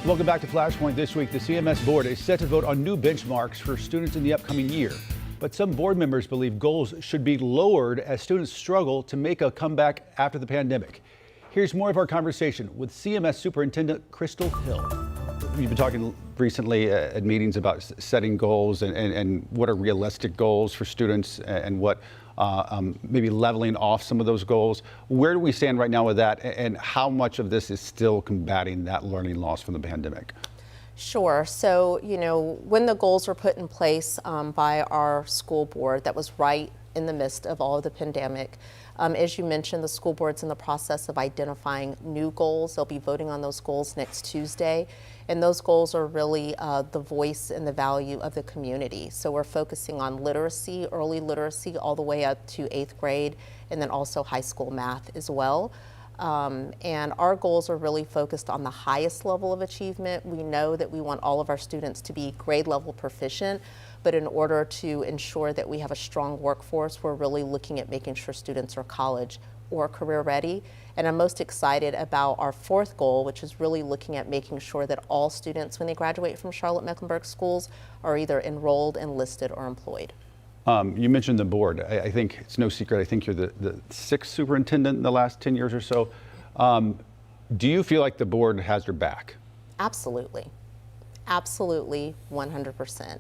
Welcome back to Flashpoint. This week, the CMS board is set to vote on new benchmarks for students in the upcoming year. But some board members believe goals should be lowered as students struggle to make a comeback after the pandemic. Here's more of our conversation with CMS Superintendent Crystal Hill. You've been talking recently at meetings about setting goals and what are realistic goals for students and what maybe leveling off some of those goals. Where do we stand right now with that, and how much of this is still combating that learning loss from the pandemic? Sure. So, when the goals were put in place by our school board, that was right in the midst of all of the pandemic. As you mentioned, the school board's in the process of identifying new goals. They'll be voting on those goals next Tuesday. And those goals are really the voice and the value of the community. So we're focusing on literacy, early literacy, all the way up to 8th grade, and then also high school math as well. And our goals are really focused on the highest level of achievement. We know that we want all of our students to be grade level proficient, but in order to ensure that we have a strong workforce, we're really looking at making sure students are college or career ready. And I'm most excited about our 4th goal, which is really looking at making sure that all students, when they graduate from Charlotte-Mecklenburg schools, are either enrolled, enlisted, or employed. You mentioned the board. I think it's no secret. I think you're the 6th superintendent in the last 10 years or so. Do you feel like the board has your back? Absolutely. Absolutely, 100%.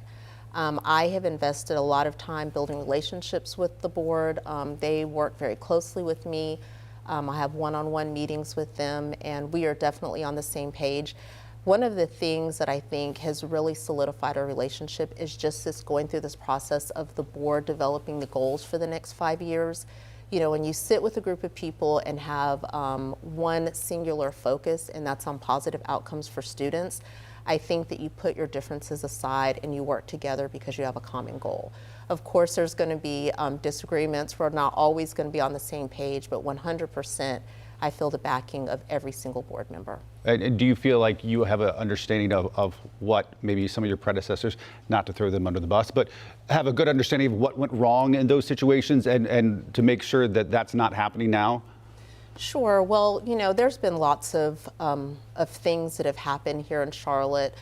I have invested a lot of time building relationships with the board. They work very closely with me. I have one-on-one meetings with them, and we are definitely on the same page. One of the things that I think has really solidified our relationship is just going through this process of the board developing the goals for the next 5 years. When you sit with a group of people and have one singular focus, and that's on positive outcomes for students, I think that you put your differences aside and you work together because you have a common goal. Of course, there's going to be disagreements. We're not always going to be on the same page, but 100%, I feel the backing of every single board member. And do you feel like you have an understanding of what maybe some of your predecessors, not to throw them under the bus, but have a good understanding of what went wrong in those situations and to make sure that that's not happening now? Sure. Well, there's been lots of things that have happened here in Charlotte.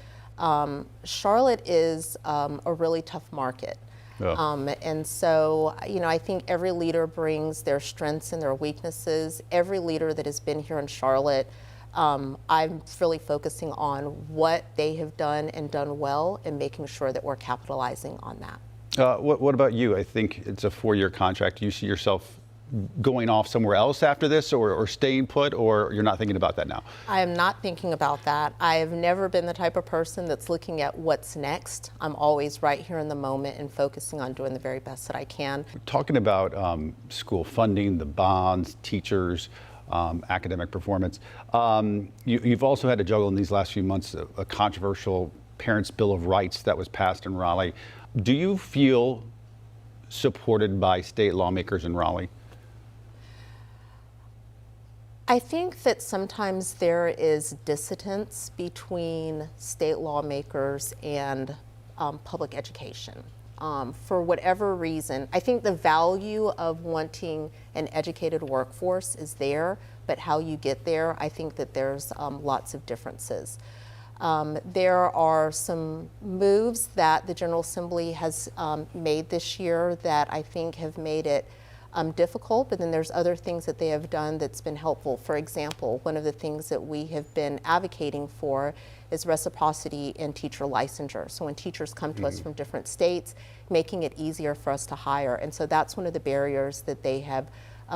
Charlotte is a really tough market. Yeah. And so, I think every leader brings their strengths and their weaknesses. Every leader that has been here in Charlotte, I'm really focusing on what they have done and done well and making sure that we're capitalizing on that. What about you? I think it's a 4-year contract. Do you see yourself going off somewhere else after this or staying put, or you're not thinking about that now? I am not thinking about that. I have never been the type of person that's looking at what's next. I'm always right here in the moment and focusing on doing the very best that I can. Talking about school funding, the bonds, teachers, academic performance, you've also had to juggle in these last few months a controversial Parents' Bill of Rights that was passed in Raleigh. Do you feel supported by state lawmakers in Raleigh? I think that sometimes there is dissonance between state lawmakers and public education. For whatever reason, I think the value of wanting an educated workforce is there, but how you get there, I think that there's lots of differences. There are some moves that the General Assembly has made this year that I think have made it difficult, but then there's other things that they have done that's been helpful. For example, one of the things that we have been advocating for is reciprocity in teacher licensure. So when teachers come to us from different states, making it easier for us to hire. And so that's one of the barriers that they have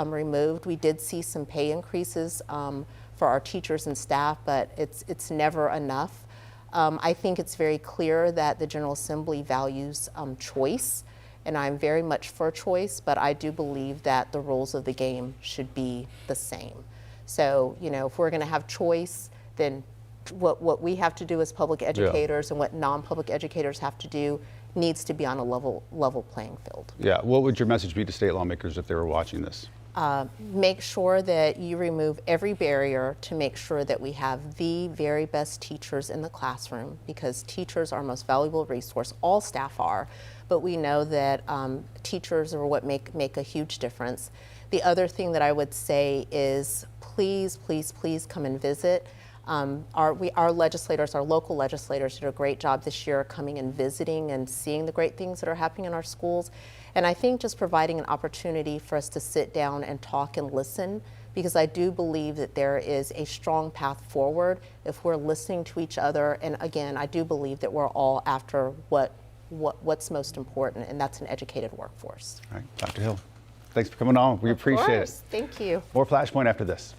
removed. We did see some pay increases for our teachers and staff, but it's never enough. I think it's very clear that the General Assembly values choice. And I'm very much for choice, but I do believe that the rules of the game should be the same. So, if we're going to have choice, then what we have to do as public educators and what non-public educators have to do needs to be on a level playing field. Yeah. What would your message be to state lawmakers if they were watching this? Make sure that you remove every barrier to make sure that we have the very best teachers in the classroom, because teachers are our most valuable resource. All staff are, but we know that teachers are what make a huge difference. The other thing that I would say is please, please, please come and visit. Our legislators, our local legislators, did a great job this year coming and visiting and seeing the great things that are happening in our schools. And I think just providing an opportunity for us to sit down and talk and listen, because I do believe that there is a strong path forward if we're listening to each other. And again, I do believe that we're all after what's most important, and that's an educated workforce. All right, Dr. Hill, thanks for coming on. We appreciate it. Thank you. More Flashpoint after this.